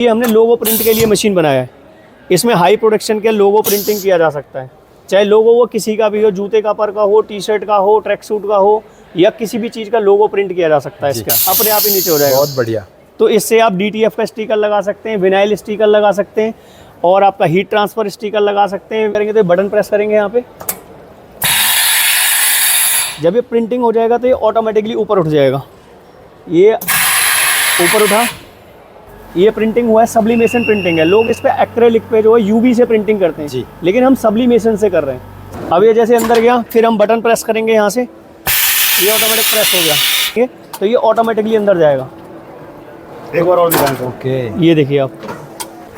ये हमने लोगो प्रिंट के लिए मशीन बनाया है। इसमें हाई प्रोडक्शन के लोगो प्रिंटिंग किया जा सकता है, चाहे लोगो वो किसी का भी हो, जूते का पर का हो, टी शर्ट का हो, ट्रैक सूट का हो, या किसी भी चीज़ का लोगो प्रिंट किया जा सकता है। इसका अपने आप ही नीचे हो जाएगा। बहुत बढ़िया। तो इससे आप DTF का स्टिकर लगा सकते हैं, विनाइल स्टिकर लगा सकते हैं, और आपका हीट ट्रांसफर स्टिकर लगा सकते हैं। करेंगे तो बटन प्रेस करेंगे यहाँ पे, जब ये प्रिंटिंग हो जाएगा तो ये ऑटोमेटिकली ऊपर उठ जाएगा। ये ऊपर उठा, ये प्रिंटिंग हुआ है, सब्लिमेशन प्रिंटिंग है। लोग इस पे एक्रेलिक पे जो है UV से प्रिंटिंग करते हैं जी, लेकिन हम सब्लिमेशन से कर रहे हैं। अब ये जैसे अंदर गया, फिर हम बटन प्रेस करेंगे यहाँ से, ये ऑटोमेटिक प्रेस हो गया, ठीक है, तो ये ऑटोमेटिकली अंदर जाएगा। एक बार और दिखाएं। ओके, ये देखिए आप।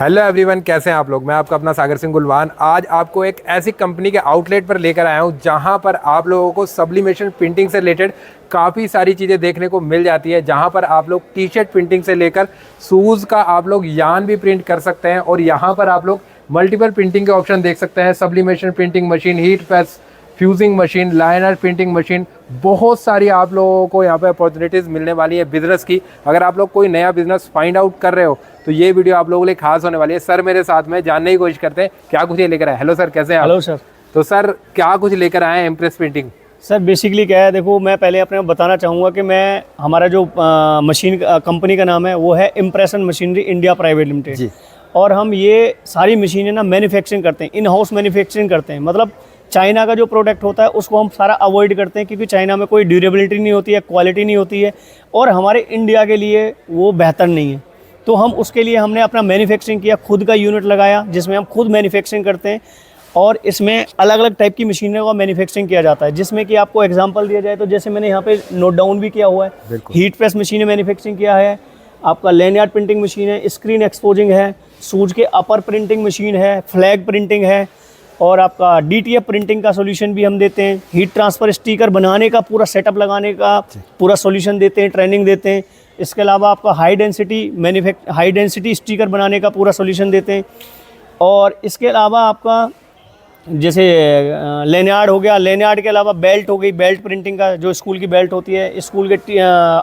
हेलो एवरीवन, कैसे हैं आप लोग। मैं आपका अपना सागर सिंह गुलवान आज आपको एक ऐसी कंपनी के आउटलेट पर लेकर आया हूं जहां पर आप लोगों को सब्लिमेशन प्रिंटिंग से रिलेटेड काफ़ी सारी चीज़ें देखने को मिल जाती है। जहां पर आप लोग टी-शर्ट प्रिंटिंग से लेकर शूज़ का आप लोग यान भी प्रिंट कर सकते हैं, और यहाँ पर आप लोग मल्टीपल प्रिंटिंग के ऑप्शन देख सकते हैं। Sublimation printing machine, heat press fusing machine, liner printing machine, बहुत सारी आप लोगों को यहाँ पे अपॉर्चुनिटीज़ मिलने वाली है बिजनेस की। अगर आप लोग कोई नया बिजनेस फाइंड आउट कर रहे हो तो ये वीडियो आप लोगों के लिए खास होने वाली है। सर मेरे साथ में जानने की कोशिश करते हैं क्या कुछ ये लेकर आए। हेलो सर, कैसे हैं आप? Hello sir. तो सर क्या कुछ लेकर आए हैं इम्प्रेस प्रिंटिंग? सर बेसिकली क्या है, देखो मैं पहले अपने बताना चाहूँगा कि मैं हमारा जो मशीन कंपनी का नाम है वो है impression machinery India private limited जी। और हम ये सारी मशीनें ना मैन्युफैक्चरिंग करते हैं, इन हाउस मैन्युफैक्चरिंग करते हैं। मतलब चाइना का जो प्रोडक्ट होता है उसको हम सारा अवॉइड करते हैं, क्योंकि चाइना में कोई ड्यूरेबिलिटी नहीं होती है, क्वालिटी नहीं होती है, और हमारे इंडिया के लिए वो बेहतर नहीं है। तो हम उसके लिए हमने अपना मैन्युफैक्चरिंग किया, खुद का यूनिट लगाया जिसमें हम खुद मैन्युफैक्चरिंग करते हैं, और इसमें अलग अलग टाइप की मशीनों का मैन्युफैक्चरिंग किया जाता है। जिसमें कि आपको एग्जांपल दिया जाए तो जैसे मैंने यहाँ पे नोट डाउन भी किया हुआ है, हीट प्रेस मशीनें मैन्युफैक्चरिंग किया है, आपका लैनियार्ड प्रिंटिंग मशीन है, स्क्रीन एक्सपोजिंग है, सूज के अपर प्रिंटिंग मशीन है, फ्लैग प्रिंटिंग है, और आपका DTF प्रिंटिंग का सोल्यूशन भी हम देते हैं। हीट ट्रांसफ़र स्टिकर बनाने का पूरा सेटअप लगाने का पूरा सोल्यूशन देते हैं, ट्रेनिंग देते हैं। इसके अलावा आपका हाई डेंसिटी स्टिकर बनाने का पूरा सोल्यूशन देते हैं। और इसके अलावा आपका जैसे लैनियार्ड हो गया, लैनियार्ड के अलावा बेल्ट हो गई, बेल्ट प्रिंटिंग का जो स्कूल की बेल्ट होती है, स्कूल के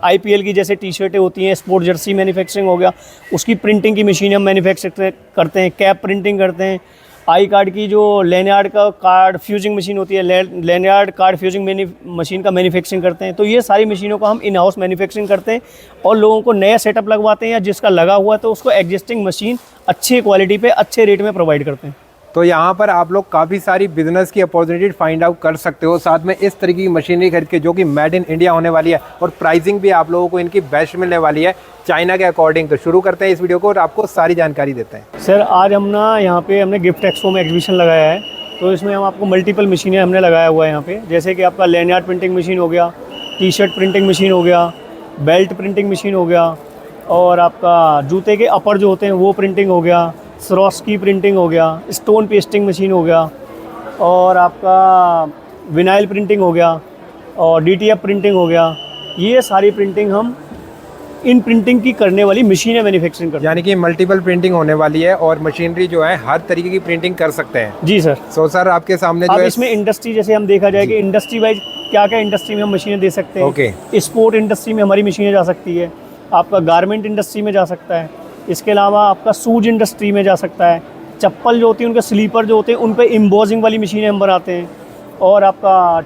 IPL की जैसे टी-शर्टें होती हैं, स्पोर्ट जर्सी मैन्युफैक्चरिंग हो गया, उसकी प्रिंटिंग की मशीन हम मैन्युफैक्चर करते हैं। कैप प्रिंटिंग करते हैं। आई कार्ड की जो लैनियार्ड का कार्ड फ्यूजिंग मशीन होती है, लैनियार्ड कार्ड फ्यूजिंग मशीन का मैन्युफैक्चरिंग करते हैं। तो ये सारी मशीनों का हम इन हाउस मैन्युफैक्चरिंग करते हैं और लोगों को नया सेटअप लगवाते हैं, या जिसका लगा हुआ है तो उसको एग्जिस्टिंग मशीन अच्छी क्वालिटी पे अच्छे रेट में प्रोवाइड करते हैं। तो यहाँ पर आप लोग काफ़ी सारी बिजनेस की अपॉर्चुनिटी फाइंड आउट कर सकते हो, साथ में इस तरीके की मशीनरी खरीद के जो कि मेड इन इंडिया होने वाली है, और प्राइसिंग भी आप लोगों को इनकी बेस्ट मिलने वाली है चाइना के अकॉर्डिंग। तो शुरू करते हैं इस वीडियो को और आपको सारी जानकारी देते हैं। सर आज हम ना यहाँ पे हमने गिफ्ट एक्सपो में एग्जीबिशन लगाया है, तो इसमें हम आपको मल्टीपल मशीनें हमने लगाया हुआ है यहाँ पे। जैसे कि आपका लैनियार्ड प्रिंटिंग मशीन हो गया, टी-शर्ट प्रिंटिंग मशीन हो गया, बेल्ट प्रिंटिंग मशीन हो गया, और आपका जूते के अपर जो होते हैं वो प्रिंटिंग हो गया, स्वरोस्की प्रिंटिंग हो गया, स्टोन पेस्टिंग मशीन हो गया, और आपका विनाइल प्रिंटिंग हो गया, और DTF प्रिंटिंग हो गया। ये सारी प्रिंटिंग हम इन प्रिंटिंग की करने वाली मशीनें मैन्युफैक्चरिंग करते हैं। यानी कि मल्टीपल प्रिंटिंग होने वाली है और मशीनरी जो है हर तरीके की प्रिंटिंग कर सकते हैं। जी सर। सो सर आपके सामने जो अब है इसमें इंडस्ट्री जैसे हम देखा जाए कि इंडस्ट्री वाइज क्या क्या इंडस्ट्री में हम मशीनें दे सकते हैं। ओके। स्पोर्ट इंडस्ट्री में हमारी मशीनें जा सकती है, आपका गारमेंट इंडस्ट्री में जा सकता है, इसके अलावा आपका शूज इंडस्ट्री में जा सकता है, चप्पल जो होती है उनके स्लीपर जो होते हैं उन पे एम्बोजिंग वाली मशीनें हम बनाते हैं, और आपका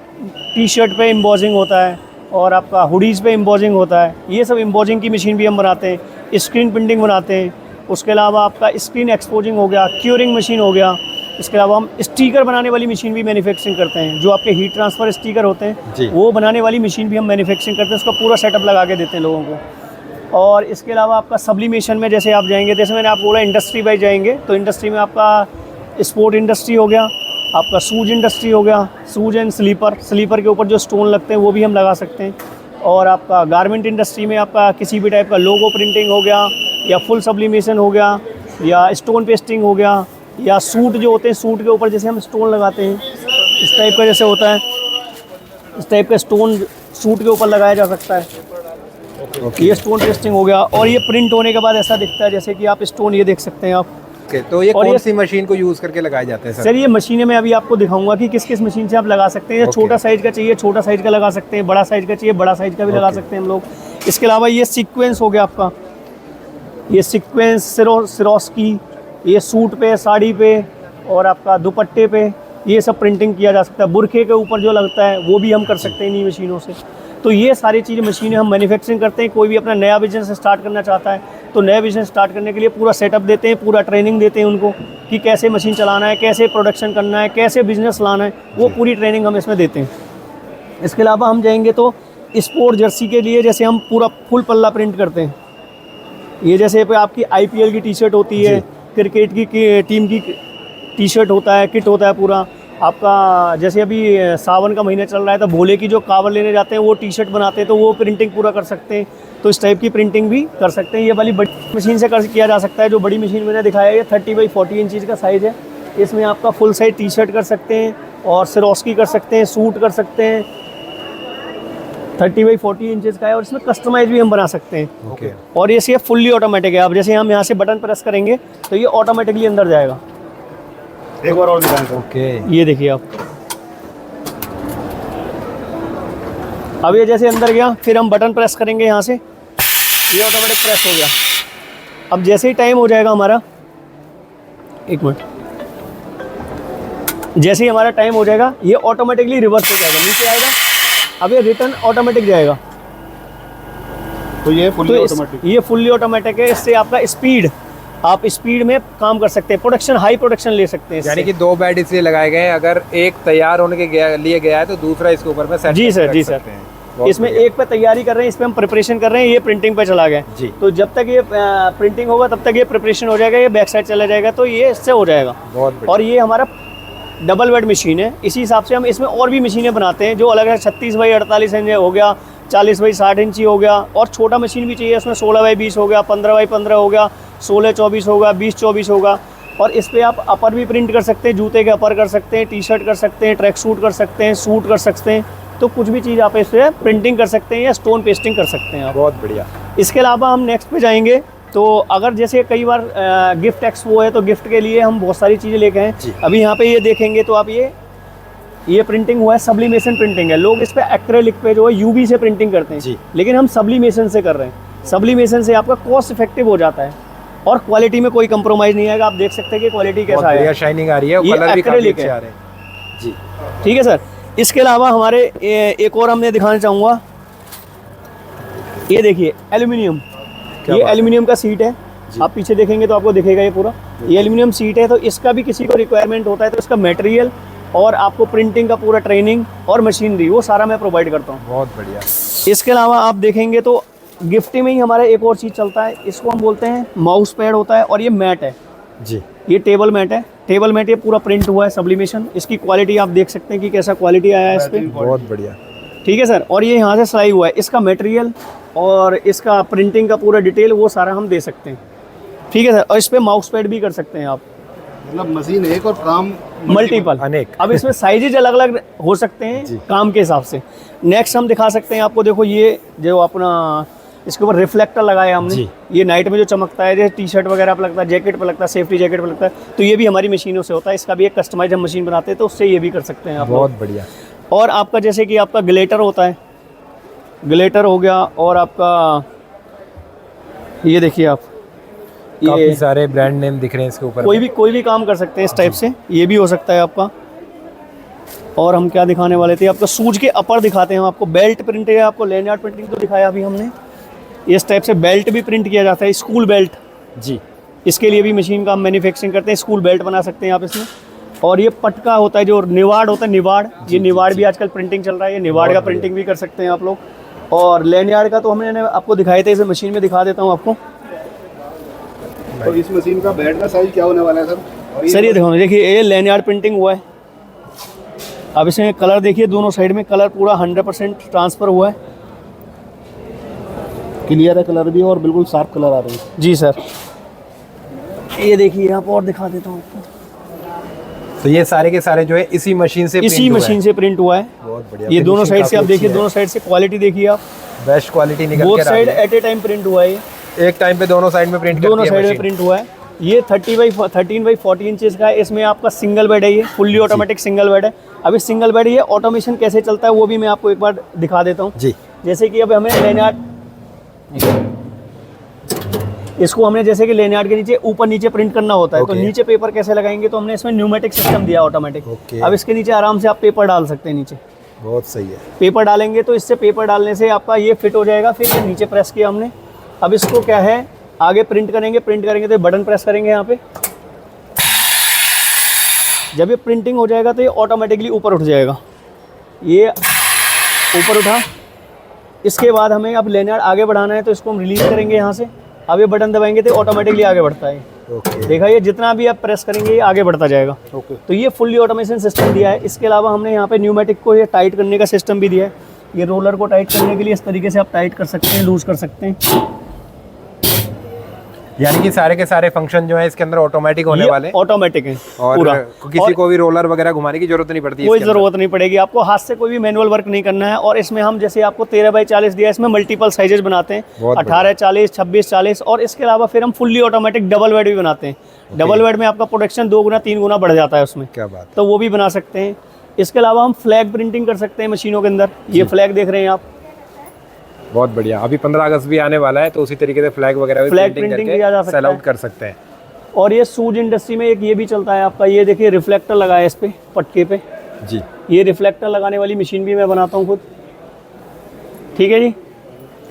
टी-शर्ट पे एम्बोजिंग होता है, और आपका हुडीज़ पे एम्बोजिंग होता है। ये सब एम्बोजिंग की मशीन भी हम बनाते हैं, स्क्रीन प्रिंटिंग बनाते हैं। उसके अलावा आपका स्क्रीन एक्सपोजिंग हो गया, क्यूरिंग मशीन हो गया। इसके अलावा हम स्टिकर बनाने वाली मशीन भी मैन्युफैक्चरिंग करते हैं, जो आपके हीट ट्रांसफ़र स्टिकर होते हैं वो बनाने वाली मशीन भी हम मैन्युफैक्चरिंग करते हैं, उसका पूरा सेटअप लगा के देते हैं लोगों को। और इसके अलावा आपका सब्लिमेशन में जैसे आप जाएंगे, जैसे मैंने आपको बोला इंडस्ट्री वाइज जाएंगे, तो इंडस्ट्री में आपका स्पोर्ट इंडस्ट्री हो गया, आपका शूज इंडस्ट्री हो गया, शूज एंड स्लीपर के ऊपर जो स्टोन लगते हैं वो भी हम लगा सकते हैं। और आपका गारमेंट इंडस्ट्री में आपका किसी भी टाइप का लोगो प्रिंटिंग हो गया, या फुल सब्लिमेशन हो गया, या स्टोन पेस्टिंग हो गया, या सूट जो होते हैं सूट के ऊपर जैसे हम स्टोन लगाते हैं, इस टाइप का जैसे होता है, इस टाइप का स्टोन सूट के ऊपर लगाया जा सकता है। ये स्टोन पेस्टिंग हो गया, और ये प्रिंट होने के बाद ऐसा दिखता है जैसे कि आप स्टोन ये देख सकते हैं आप। तो ये कौन सी मशीन को यूज करके लगाए जाते हैं सर? ये मशीनें मैं अभी आपको दिखाऊंगा कि किस किस मशीन से आप लगा सकते हैं। छोटा साइज का चाहिए छोटा साइज का लगा सकते हैं, बड़ा साइज का चाहिए बड़ा साइज का भी लगा सकते हैं हम लोग। इसके अलावा ये सीक्वेंस हो गया आपका, ये सीक्वेंस सिरोस्की, ये सूट पे, साड़ी पे और आपका दुपट्टे पे ये सब प्रिंटिंग किया जा सकता है। बुरखे के ऊपर जो लगता है वो भी हम कर सकते हैं इन्हीं मशीनों से। तो ये सारी चीज़ें मशीनें हम मैन्युफैक्चरिंग करते हैं। कोई भी अपना नया बिजनेस स्टार्ट करना चाहता है तो नया बिजनेस स्टार्ट करने के लिए पूरा सेटअप देते हैं, पूरा ट्रेनिंग देते हैं उनको कि कैसे मशीन चलाना है, कैसे प्रोडक्शन करना है, कैसे बिजनेस लाना है, वो पूरी ट्रेनिंग हम इसमें देते हैं। इसके अलावा हम जाएंगे तो स्पोर्ट जर्सी के लिए जैसे हम पूरा फुल पल्ला प्रिंट करते हैं। ये जैसे पे आपकी IPL की टी शर्ट होती है, क्रिकेट की टीम की टी शर्ट होता है, किट होता है पूरा आपका। जैसे अभी सावन का महीना चल रहा है तो भोले की जो कावड़ लेने जाते हैं वो टी शर्ट बनाते हैं, तो वो प्रिंटिंग पूरा कर सकते हैं। तो इस टाइप की प्रिंटिंग भी कर सकते हैं। ये वाली बड़ी मशीन से किया जा सकता है। जो बड़ी मशीन मैंने दिखाया है ये 30 बाई 40 इंचज़ का साइज़ है। इसमें आपका फुल साइज टी शर्ट कर सकते हैं और सिरोस्की कर सकते हैं, सूट कर सकते हैं। 30 बाई 40 इंचज़ का है और इसमें कस्टमाइज भी हम बना सकते हैं। ओके। और ये सिर्फ फुल्ली ऑटोमेटिक है। अब जैसे हम यहाँ से बटन प्रेस करेंगे तो ये ऑटोमेटिकली अंदर जाएगा। एक बार और दिखाएं सर। ओके। ये देखिए आप, अब ये जैसे अंदर गया, फिर हम बटन प्रेस करेंगे यहाँ से, ये ऑटोमेटिक प्रेस हो गया। अब जैसे ही टाइम हो जाएगा हमारा, एक मिनट, जैसे ही हमारा टाइम हो जाएगा ये ऑटोमेटिकली रिवर्स हो जाएगा, नीचे आएगा। अब ये रिटर्न ऑटोमेटिक जाएगा। तो ये फुल्ली ऑटोमेटिक, ये फुल्ली ऑटोमेटिक है। इससे आपका स्पीड, आप स्पीड में काम कर सकते हैं, प्रोडक्शन हाई प्रोडक्शन ले सकते हैं। यानी कि 2 बेड इसलिए लगाए गए हैं, अगर एक तैयार होने के लिए गया है तो दूसरा इसके ऊपर में सेट जी सर, जी सर। इसमें एक पे तैयारी कर रहे हैं, इस पे हम प्रिपरेशन कर रहे हैं, ये प्रिंटिंग पे चला गया जी। तो जब तक ये प्रिंटिंग होगा तब तक ये प्रिपरेशन हो जाएगा, ये बैक साइड चला जाएगा, तो ये इससे हो जाएगा। बहुत और ये हमारा डबल बेड मशीन है। इसी हिसाब से हम इसमें और भी मशीनें बनाते हैं जो अलग है। 36 बाई 48 इंच हो गया, 40 बाई 60 इंची हो गया, और छोटा मशीन भी चाहिए उसमें 16 बाई 20 हो गया, 15 बाई 15 हो गया, 16-24 होगा, 20-24 होगा। और इस पर आप अपर भी प्रिंट कर सकते हैं, जूते के अपर कर सकते हैं, टी शर्ट कर सकते हैं, ट्रैक सूट कर सकते हैं, सूट कर सकते हैं। तो कुछ भी चीज़ आप इस पर प्रिंटिंग कर सकते हैं या स्टोन पेस्टिंग कर सकते हैं आप। बहुत बढ़िया। इसके अलावा हम नेक्स्ट पे जाएंगे तो अगर जैसे कई बार गिफ्ट एक्सपो है तो गिफ्ट के लिए हम बहुत सारी चीज़ें लेके आए। अभी यहाँ पे ये देखेंगे तो आप ये प्रिंटिंग हुआ है, सब्लिमेशन प्रिंटिंग है। लोग इस पे एक्रेलिक पे जो है UV से प्रिंटिंग करते हैं, लेकिन हम सब्लिमेशन से कर रहे हैं। सब्लिमेशन से आपका कॉस्ट इफेक्टिव हो जाता है और क्वालिटी में कोई कंप्रोमाइज़ नहीं आएगा। आप देख सकते हैं कि क्वालिटी कैसा है, शाइनिंग आ रही है, ये कलर भी काफी acrylic अच्छे है। आ रहे हैं जी। ठीक है सर। इसके अलावा हमारे एक और हमने दिखाना चाहूँगा, ये देखिए एल्यूमिनियम। ये एल्यूमिनियम का सीट है, आप पीछे देखेंगे तो आपको दिखेगा ये पूरा। ये एल्यूमिनियम सीट है, तो इसका भी किसी को रिक्वायरमेंट होता है तो इसका मटेरियल और आपको प्रिंटिंग का पूरा ट्रेनिंग और मशीनरी वो सारा मैं प्रोवाइड करता हूँ। बहुत बढ़िया। इसके अलावा आप देखेंगे तो गिफ्टिंग में ही हमारा एक और चीज़ चलता है, इसको हम बोलते हैं माउस पैड होता है, और ये मैट है जी। ये टेबल मैट है। टेबल मैट ये पूरा प्रिंट हुआ है सब्लिमेशन। इसकी क्वालिटी आप देख सकते हैं कि कैसा क्वालिटी आया है इस पर। बहुत बढ़िया। ठीक है सर। और ये यहाँ से सिलाई हुआ है, इसका मटेरियल और इसका प्रिंटिंग का पूरा डिटेल वो सारा हम दे सकते हैं। ठीक है सर। और इस पर माउस पैड भी कर सकते हैं आप, मतलब मशीन एक और काम मल्टीपल अनेक। अब इसमें साइजेज अलग अलग हो सकते हैं काम के हिसाब से। नेक्स्ट हम दिखा सकते हैं आपको, देखो ये जो अपना इसके ऊपर रिफ्लेक्टर लगाया हमने, ये नाइट में जो चमकता है, जैसे टी शर्ट वगैरह पर लगता है, जैकेट पर लगता है, सेफ्टी जैकेट पर लगता है, तो ये भी हमारी मशीनों से होता है। इसका भी एक कस्टमाइज हम मशीन बनाते हैं, तो उससे ये भी कर सकते हैं आप। बहुत बढ़िया। और आपका जैसे कि आपका ग्लेटर होता है, ग्लेटर हो गया, और आपका ये देखिए आप, काफी सारे ब्रांड नेम दिख रहे हैं इसके ऊपर। कोई भी काम कर सकते हैं इस टाइप से, ये भी हो सकता है आपका। और हम क्या दिखाने वाले थे आपको, सूज के अपर दिखाते हैं हम आपको। बेल्ट प्रिंट है, आपको लैनियार्ड प्रिंटिंग तो दिखाया अभी हमने। इस टाइप से बेल्ट भी प्रिंट किया जाता है, स्कूल बेल्ट जी। इसके लिए भी मशीन का हम मैन्युफैक्चरिंग करते हैं, स्कूल बेल्ट बना सकते हैं आप इसमें। और ये पटका होता है, जो निवाड़ होता है, निवाड़, ये निवाड़ भी आजकल प्रिंटिंग चल रहा है, ये निवाड़ का प्रिंटिंग भी कर सकते हैं आप लोग। और लैनियार्ड का तो हमने आपको दिखाए थे, इसे मशीन में दिखा देता हूँ आपको। तो इस मशीन का बेड का साइज क्या होने वाला है सर? सर ये देखो, देखिए ये लैनियार्ड प्रिंटिंग हुआ है। अब इसमें कलर देखिए, दोनों साइड में कलर पूरा 100% ट्रांसफ़र हुआ है। क्लियर है कलर भी, और बिल्कुल साफ कलर आ रही है जी सर। ये देखिए यहाँ पर और दिखा देता हूँ आपको। तो ये सारे के सारे जो है इसी मशीन से प्रिंट हुआ है। बहुत बढ़िया। ये दोनों साइड से आप देखिए, दोनों साइड से क्वालिटी देखिए आप, बेस्ट क्वालिटी निकल बोथ के आ साइड रही है। एट ए टाइम प्रिंट हुआ है। एक टाइम पे दोनों साइड में प्रिंट करती है दोनों साइड में मशीन। प्रिंट हुआ है। ये 13 बाई 40 इंचेस का है। इसमें आपका सिंगल बेड है, ये फुल्ली ऑटोमेटिक सिंगल बेड है। अभी सिंगल बेड, ये ऑटोमेशन कैसे चलता है वो भी मैं आपको एक बार दिखा देता हूँ जी। जैसे कि अब हमें लैनियार्ड, इसको हमने जैसे कि लेनयार्ड के नीचे ऊपर नीचे प्रिंट करना होता है, तो Okay. नीचे पेपर कैसे लगाएंगे, तो हमने इसमें न्यूमेटिक सिस्टम दिया ऑटोमेटिक। Okay. अब इसके नीचे आराम से आप पेपर डाल सकते हैं, नीचे बहुत सही है। पेपर डालेंगे तो इससे पेपर डालने से आपका ये फिट हो जाएगा। फिर ये नीचे प्रेस किया हमने, अब इसको क्या है आगे प्रिंट करेंगे तो बटन प्रेस करेंगे यहाँ पे, जब ये प्रिंटिंग हो जाएगा तो ये ऑटोमेटिकली ऊपर उठ जाएगा। ये ऊपर उठा, इसके बाद हमें अब लेनयार्ड आगे बढ़ाना है तो इसको हम रिलीज करेंगे यहाँ से। अब ये बटन दबाएंगे तो ऑटोमेटिकली आगे बढ़ता है। ओके, देखा, ये जितना भी आप प्रेस करेंगे ये आगे बढ़ता जाएगा। ओके। तो ये फुल्ली ऑटोमेशन सिस्टम दिया है। इसके अलावा हमने यहाँ पे न्यूमेटिक को ये टाइट करने का सिस्टम भी दिया है। ये रोलर को टाइट करने के लिए इस तरीके से आप टाइट कर सकते हैं, लूज कर सकते हैं। यानी कि सारे के सारे फंक्शन जो है इसके अंदर ऑटोमेटिक होने वाले हैं ऑटोमेटिक है और पूरा। किसी को भी रोलर वगैरह घुमाने की जरूरत नहीं पड़ती। कोई ज़रूरत नहीं पड़ेगी आपको, हाथ से कोई भी मैनुअल वर्क नहीं करना है। और इसमें हम जैसे आपको 13x40 दिया है, इसमें मल्टीपल साइजेस बनाते हैं, बहुत 18, 40, 26, 40। और इसके अलावा फिर हम फुल्ली ऑटोमेटिक डबल बेड भी बनाते हैं। डबल बेड में आपका प्रोडक्शन 2 गुना 3 गुना बढ़ जाता है उसमें, क्या बात है। तो वो भी बना सकते हैं। इसके अलावा हम फ्लैग प्रिंटिंग कर सकते हैं मशीनों के अंदर। ये फ्लैग देख रहे हैं आप, बहुत बढ़िया। अभी 15 अगस्त भी आने वाला है तो उसी तरीके से फ्लैग वगैरह भी फ्लैग प्रिंटिंग प्रिंटिंग किया जा करके सकता सेल है। आउट कर सकते हैं। और ये शूज इंडस्ट्री में एक ये भी चलता है आपका, ये देखिए रिफ्लेक्टर लगा है इस पे पटके पे। जी, ये रिफ्लेक्टर लगाने वाली मशीन भी मैं बनाता हूँ खुद, ठीक है जी।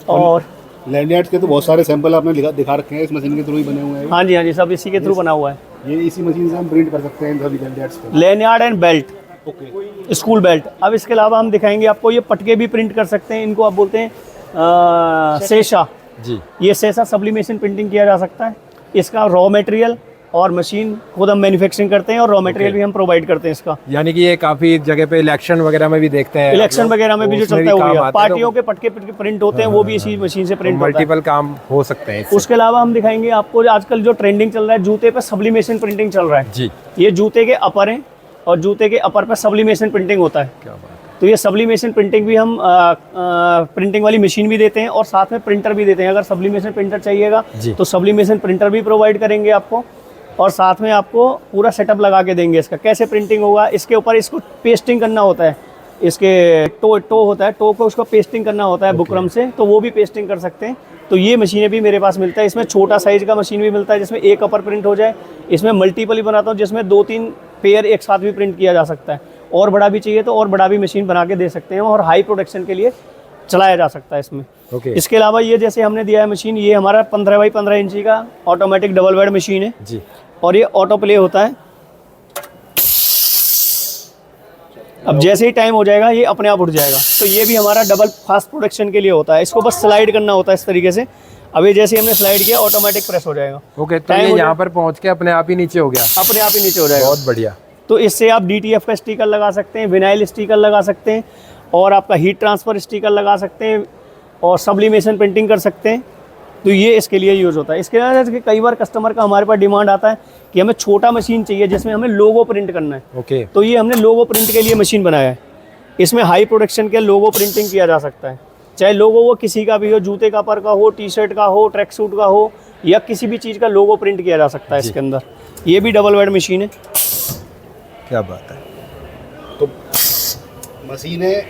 और लैंडयार्ड्स के तो बहुत सारे सैंपल आपने दिखा रखे हैं, इस मशीन के थ्रू ही बने हुए हैं। हाँ जी, सब इसी के थ्रू बना हुआ है। ये इसी मशीन से हम प्रिंट कर सकते हैं सभी लैंडयार्ड्स पे। Lanyard and belt, okay. School belt. अब इसके अलावा हम दिखाएंगे आपको, ये पटके भी प्रिंट कर सकते हैं। इनको आप बोलते हैं सेशा। जी, ये सेशा सब्लिमेशन प्रिंटिंग किया जा सकता है। इसका रॉ मटेरियल और मशीन खुद हम मैन्युफैक्चरिंग करते हैं और रॉ मटेरियल भी हम प्रोवाइड करते हैं इसका। यानी कि ये काफी जगह पे इलेक्शन वगैरह में भी देखते हैं। इलेक्शन वगैरह में भी जो उसमें चलता है काम वो आते हैं, पार्टियों के पटके प्रिंट होते हैं, वो भी इसी मशीन से प्रिंट होता है। मल्टीपल काम हो सकते हैं इससे। उसके अलावा हम दिखाएंगे आपको आजकल जो ट्रेंडिंग चल रहा है, जूते पे सब्लिमेशन प्रिंटिंग चल रहा है। जी, ये जूते के अपर हैं और जूते के अपर पे सब्लिमेशन प्रिंटिंग होता है। क्या बात है। तो ये सब्लिमेशन प्रिंटिंग भी हम प्रिंटिंग वाली मशीन भी देते हैं और साथ में प्रिंटर भी देते हैं। अगर सब्लिमेशन प्रिंटर चाहिएगा जी। तो सब्लिमेशन प्रिंटर भी प्रोवाइड करेंगे आपको, और साथ में आपको पूरा सेटअप लगा के देंगे। इसका कैसे प्रिंटिंग होगा, इसके ऊपर इसको पेस्टिंग करना होता है। इसके टो होता है, टो को उसको पेस्टिंग करना होता है बुकरम से, तो वो भी पेस्टिंग कर सकते हैं। तो ये मशीनें भी मेरे पास मिलता है। इसमें छोटा साइज का मशीन भी मिलता है जिसमें एक अपर प्रिंट हो जाए। इसमें मल्टीपल ही बनाता हूँ जिसमें 2-3 पेयर एक साथ भी प्रिंट किया जा सकता है। और बड़ा भी चाहिए तो और बड़ा भी मशीन बना के दे सकते हैं, और हाई प्रोडक्शन के लिए चलाया जा सकता है इसमें। ओके, इसके अलावा ये जैसे हमने दिया है मशीन, ये हमारा 15x15 इंची का ऑटोमेटिक डबल बेड मशीन है। जी, और ये ऑटो प्ले होता है। अब जैसे ही टाइम हो जाएगा ये अपने आप उठ जाएगा। तो ये भी हमारा डबल फास्ट प्रोडक्शन के लिए होता है। इसको बस स्लाइड करना होता है इस तरीके से। अब ये जैसे ही हमने स्लाइड किया ऑटोमेटिक प्रेस हो जाएगा। ओके। तो टाइम ये हो यहाँ पर पहुँच के अपने आप ही नीचे हो गया। अपने आप ही नीचे हो जाएगा। बहुत बढ़िया। तो इससे आप DTF का स्टिकर लगा सकते हैं, विनाइल स्टिकर लगा सकते हैं, और आपका हीट ट्रांसफ़र स्टिकर लगा सकते हैं, और सब्लिमेशन प्रिंटिंग कर सकते हैं। तो ये इसके लिए यूज़ होता है। इसके अलावा कई बार कस्टमर का हमारे पास डिमांड आता है कि हमें छोटा मशीन चाहिए जिसमें हमें लोगो प्रिंट करना है। ओके, तो ये हमने लोगो प्रिंट के लिए मशीन बनाया है। इसमें हाई प्रोडक्शन के लोगो प्रिंटिंग किया जा सकता है, चाहे लोगो वो किसी का भी हो, जूते का पर का हो, टी-शर्ट का हो, ट्रैक सूट का हो, या किसी भी चीज़ का लोगो प्रिंट किया जा सकता है इसके अंदर। ये भी डबल बेड मशीन है। क्या बात है। तो मशीनें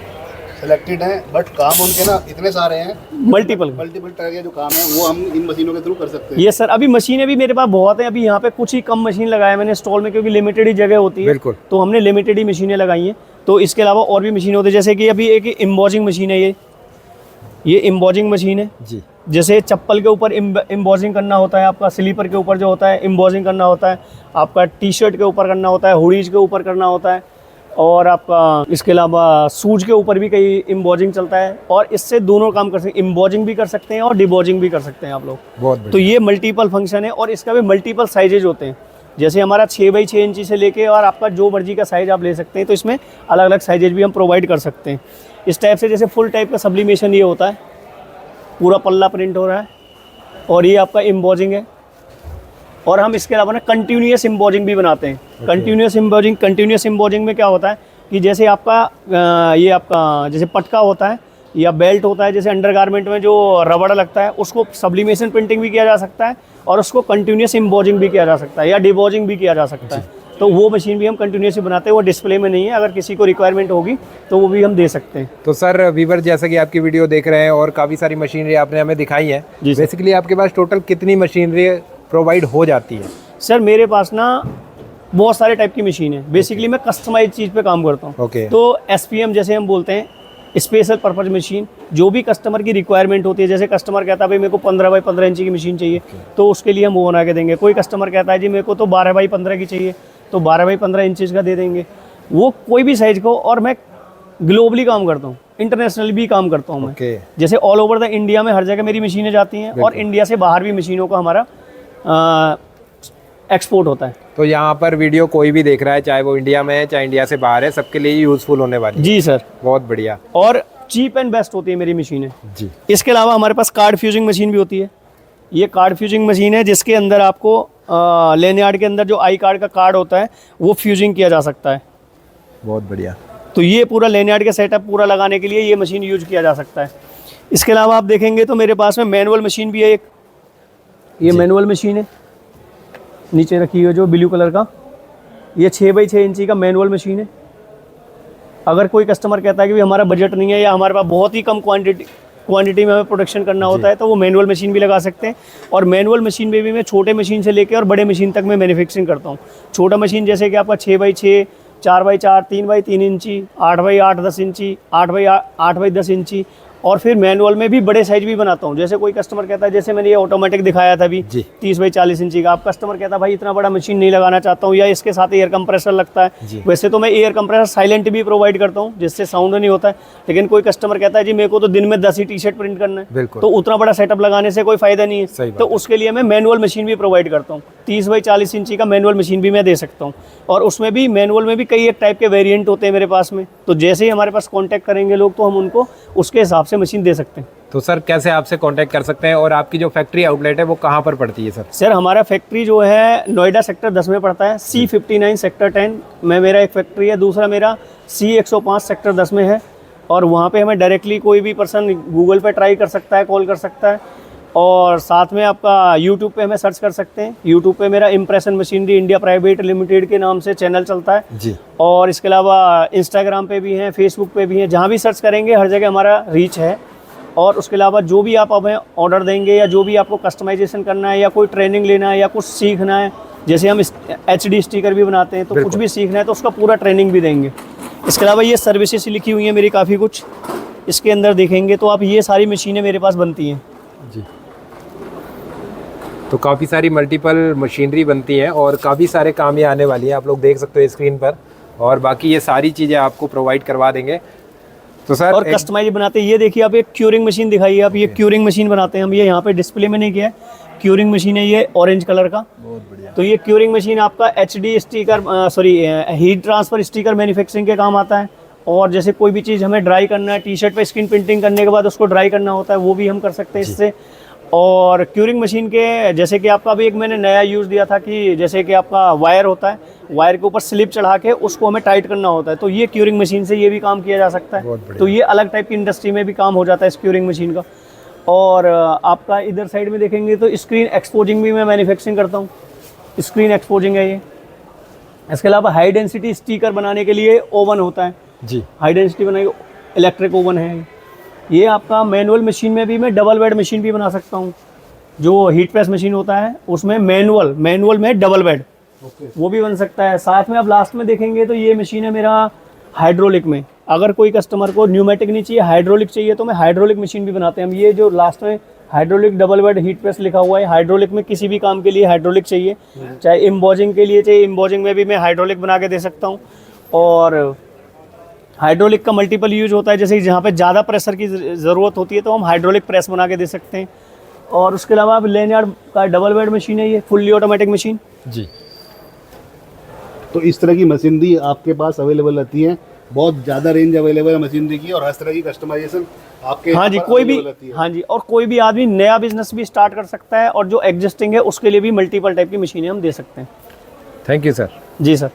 सिलेक्टेड हैं, बट काम उनके ना इतने सारे हैं, मल्टीपल तरह के जो काम है वो हम इन मशीनों के थ्रू कर सकते हैं। ये सर, अभी मशीनें भी मेरे पास बहुत हैं। अभी यहाँ पे कुछ ही कम मशीन लगाया मैंने स्टॉल में, क्योंकि लिमिटेड ही जगह होती है। बिल्कुल। तो हमने लिमिटेड ही मशीनें लगाई हैं। तो इसके अलावा और भी मशीन होती है, जैसे कि अभी एक एम्बॉजिंग मशीन है। ये एम्बॉजिंग मशीन है। जी, जैसे चप्पल के ऊपर एम्बॉजिंग करना होता है, आपका स्लीपर के ऊपर जो होता है एम्बॉजिंग करना होता है, आपका टी-शर्ट के ऊपर करना होता है, हुडीज के ऊपर करना होता है, और आपका इसके अलावा शूज के ऊपर भी कई एम्बॉजिंग चलता है। और इससे दोनों काम कर सकते हैं, एम्बॉजिंग भी कर सकते हैं और डिबॉजिंग भी कर सकते हैं आप लोग। बहुत तो बढ़िया। ये मल्टीपल फंक्शन है, और इसका भी मल्टीपल साइजेज होते हैं। जैसे हमारा 6x6 इंची से लेके और आपका जो मर्जी का साइज़ आप ले सकते हैं। तो इसमें अलग अलग साइजेज भी हम प्रोवाइड कर सकते हैं। इस टाइप से जैसे फुल टाइप का सब्लिमेशन ये होता है, पूरा पल्ला प्रिंट हो रहा है, और ये आपका एम्बॉजिंग है। और हम इसके अलावा ना कंटिन्यूस एम्बॉजिंग भी बनाते हैं। कंटिन्यूस एम्बॉजिंग में क्या होता है कि जैसे आपका ये आपका जैसे पटका होता है या बेल्ट होता है, जैसे अंडरगारमेंट में जो रबड़ लगता है, उसको सब्लिमेशन प्रिंटिंग भी किया जा सकता है, और उसको कंटिन्यूस एम्बॉजिंग भी किया जा सकता है, या डिबॉजिंग भी किया जा सकता है। तो वो मशीन भी हम कंटिन्यूसली बनाते हैं, वो डिस्प्ले में नहीं है, अगर किसी को रिक्वायरमेंट होगी तो वो भी हम दे सकते हैं। तो सर वीवर जैसा कि आपकी वीडियो देख रहे हैं और काफ़ी सारी मशीनरी आपने हमें दिखाई है, जी सर। बेसिकली आपके पास टोटल कितनी मशीनरी प्रोवाइड हो जाती है? सर मेरे पास ना बहुत सारे टाइप की मशीन है, बेसिकली मैं कस्टमाइज चीज़ पे काम करता हूँ। ओके। तो SPM जैसे हम बोलते हैं, स्पेशल पर्पज मशीन, जो भी कस्टमर की रिक्वायरमेंट होती है, जैसे कस्टमर कहता है भाई मेरे को 15 बाई 15 इंच की मशीन चाहिए, तो उसके लिए हम वो बना के देंगे। कोई कस्टमर कहता है जी मेरे को तो 12 बाई 15 की चाहिए, तो 12 बाई 15 इंचज़ का दे देंगे, वो कोई भी साइज़ को। और मैं ग्लोबली काम करता हूँ, इंटरनेशनल भी काम करता हूँ मैं। ओके। जैसे ऑल ओवर द इंडिया में हर जगह मेरी मशीनें जाती हैं, और इंडिया से बाहर भी मशीनों का हमारा एक्सपोर्ट होता है। तो यहाँ पर वीडियो कोई भी देख रहा है, चाहे वो इंडिया में है चाहे इंडिया से बाहर है, सबके लिए यूज़फुल होने वाली है। जी सर। बहुत बढ़िया। और चीप एंड बेस्ट होती है मेरी मशीनें। जी। इसके अलावा हमारे पास कार्ड फ्यूजिंग मशीन भी होती है। ये कार्ड फ्यूजिंग मशीन है जिसके अंदर आपको लैनयार्ड के अंदर जो आई कार्ड का कार्ड होता है वो फ्यूजिंग किया जा सकता है। बहुत बढ़िया। तो ये पूरा लैनयार्ड का सेटअप पूरा लगाने के लिए ये मशीन यूज किया जा सकता है। इसके अलावा आप देखेंगे तो मेरे पास में मैनुअल मशीन भी है एक, ये मैनुअल मशीन है नीचे रखी हुई है जो ब्लू कलर का, ये 6 बाई 6 इंची का मैनुअल मशीन है। अगर कोई कस्टमर कहता है कि भी हमारा बजट नहीं है या हमारे पास बहुत ही कम क्वांटिटी में हमें प्रोडक्शन करना होता है, तो वो मैनुअल मशीन भी लगा सकते हैं। और मैनुअल मशीन में भी मैं छोटे मशीन से लेकर और बड़े मशीन तक मैं मैन्युफैक्चरिंग करता हूँ। छोटा मशीन जैसे कि आपका 6 बाई 6, 4 बाई 4, 3 बाई 3 इंची, 8 बाई 8 10 इंची, 8 बाई 10 इंची, और फिर मैनुअल में भी बड़े साइज भी बनाता हूँ। जैसे कोई कस्टमर कहता है, जैसे मैंने ये ऑटोमेटिक दिखाया था अभी 30 बाई 40 इंची का, आप कस्टमर कहता है भाई इतना बड़ा मशीन नहीं लगाना चाहता हूँ, या इसके साथ एयर कंप्रेसर लगता है। वैसे तो मैं एयर कंप्रेसर साइलेंट भी प्रोवाइड करता हूँ जिससे साउंड नहीं होता है, लेकिन कोई कस्टमर कहता है जी मेरे को तो दिन में 10 ही टी-शर्ट प्रिंट करना है, तो उतना बड़ा सेटअप लगाने से कोई फायदा नहीं है। तो उसके लिए मैं मैनुअल मशीन भी प्रोवाइड करता हूँ। 30 बाई 40 इंची का मैनुअल मशीन भी मैं दे सकता हूँ, और उसमें भी मैनुअल में भी कई एक टाइप के वेरिएंट होते हैं मेरे पास में। तो जैसे ही हमारे पास कॉन्टैक्ट करेंगे लोग तो हम उनको उसके हिसाब से मशीन दे सकते हैं। तो सर कैसे आपसे कांटेक्ट कर सकते हैं, और आपकी जो फैक्ट्री आउटलेट है वो कहाँ पर पड़ती है सर? सर हमारा फैक्ट्री जो है नोएडा सेक्टर 10 में पड़ता है, C59 सेक्टर 10 में मेरा एक फैक्ट्री है। दूसरा मेरा C105 सेक्टर 10 में है, और वहाँ पे हमें डायरेक्टली कोई भी पर्सन गूगल पे ट्राई कर सकता है, कॉल कर सकता है। और साथ में आपका यूट्यूब पे हमें सर्च कर सकते हैं। यूट्यूब पे मेरा impression machinery India private limited के नाम से चैनल चलता है जी। और इसके अलावा इंस्टाग्राम पे भी हैं, फेसबुक पे भी हैं, जहाँ भी सर्च करेंगे हर जगह हमारा रीच है। और उसके अलावा जो भी आप हमें ऑर्डर देंगे या जो भी आपको कस्टमाइजेशन करना है या कोई ट्रेनिंग लेना है या कुछ सीखना है, जैसे हम HD स्टिकर भी बनाते हैं, तो कुछ भी सीखना है तो उसका पूरा ट्रेनिंग भी देंगे। इसके अलावा ये सर्विसेज लिखी हुई हैं मेरी काफ़ी कुछ, इसके अंदर देखेंगे तो आप ये सारी मशीनें मेरे पास बनती हैं जी। तो काफ़ी सारी मल्टीपल मशीनरी बनती हैं और काफ़ी सारे काम ये आने वाली है, आप लोग देख सकते हो स्क्रीन पर, और बाकी ये सारी चीज़ें आपको प्रोवाइड करवा देंगे। तो सर और कस्टमाइज बनाते हैं, ये देखिए आप एक क्यूरिंग मशीन दिखाई है, आप ये क्यूरिंग मशीन बनाते हैं हम, ये यहाँ पे डिस्प्ले में नहीं किया है, क्यूरिंग मशीन है ये ऑरेंज कलर का। बहुत बढ़िया। तो ये क्यूरिंग मशीन आपका HD sticker heat transfer sticker manufacturing के काम आता है। और जैसे कोई भी चीज़ हमें ड्राई करना है, टी-शर्ट पे स्क्रीन प्रिंटिंग करने के बाद उसको ड्राई करना होता है, वो भी हम कर सकते हैं इससे। और क्यूरिंग मशीन के जैसे कि आपका भी एक मैंने नया यूज़ दिया था कि जैसे कि आपका वायर होता है, वायर के ऊपर स्लिप चढ़ा के उसको हमें टाइट करना होता है, तो ये क्यूरिंग मशीन से ये भी काम किया जा सकता है। तो ये अलग टाइप की इंडस्ट्री में भी काम हो जाता है इस क्यूरिंग मशीन का। और आपका इधर साइड में देखेंगे तो स्क्रीन एक्सपोजिंग भी मैं मैन्युफैक्चरिंग करता हूँ, स्क्रीन एक्सपोजिंग है ये। इसके अलावा हाई डेंसिटी स्टिकर बनाने के लिए ओवन होता है जी, हाई डेंसिटी बनाएंगे, इलेक्ट्रिक ओवन है ये। आपका मैनुअल मशीन में भी मैं डबल बेड मशीन भी बना सकता हूँ, जो हीट प्रेस मशीन होता है उसमें मैनुअल में डबल बेड वो भी बन सकता है। साथ में आप लास्ट में देखेंगे तो ये मशीन है मेरा हाइड्रोलिक में। अगर कोई कस्टमर को न्यूमेटिक नहीं चाहिए, हाइड्रोलिक चाहिए, तो मैं हाइड्रोलिक मशीन भी बनाते हैं हम। ये जो लास्ट में hydraulic double bed heat press लिखा हुआ है, हाइड्रोलिक में किसी भी काम के लिए हाइड्रोलिक चाहिए, चाहे एम्बोजिंग के लिए चाहिए, एम्बोजिंग में भी मैं हाइड्रोलिक बना के दे सकता हूँ। और हाइड्रोलिक का मल्टीपल यूज होता है, जैसे जहाँ पे ज़्यादा प्रेशर की ज़रूरत होती है तो हम हाइड्रोलिक प्रेस बना के दे सकते हैं। और उसके अलावा अब लैनयार्ड का डबल बेड मशीन है ये, फुल्ली ऑटोमेटिक मशीन जी। तो इस तरह की मशीनरी आपके पास अवेलेबल रहती है, बहुत ज़्यादा रेंज अवेलेबल है मशीनरी की, और हर तरह की कस्टमाइजेशन आपके हाँ जी, कोई भी हाँ जी, और कोई भी आदमी नया बिजनेस भी स्टार्ट कर सकता है, और जो एग्जिस्टिंग है उसके लिए भी मल्टीपल टाइप की मशीनें हम दे सकते हैं। Thank you sir. जी सर।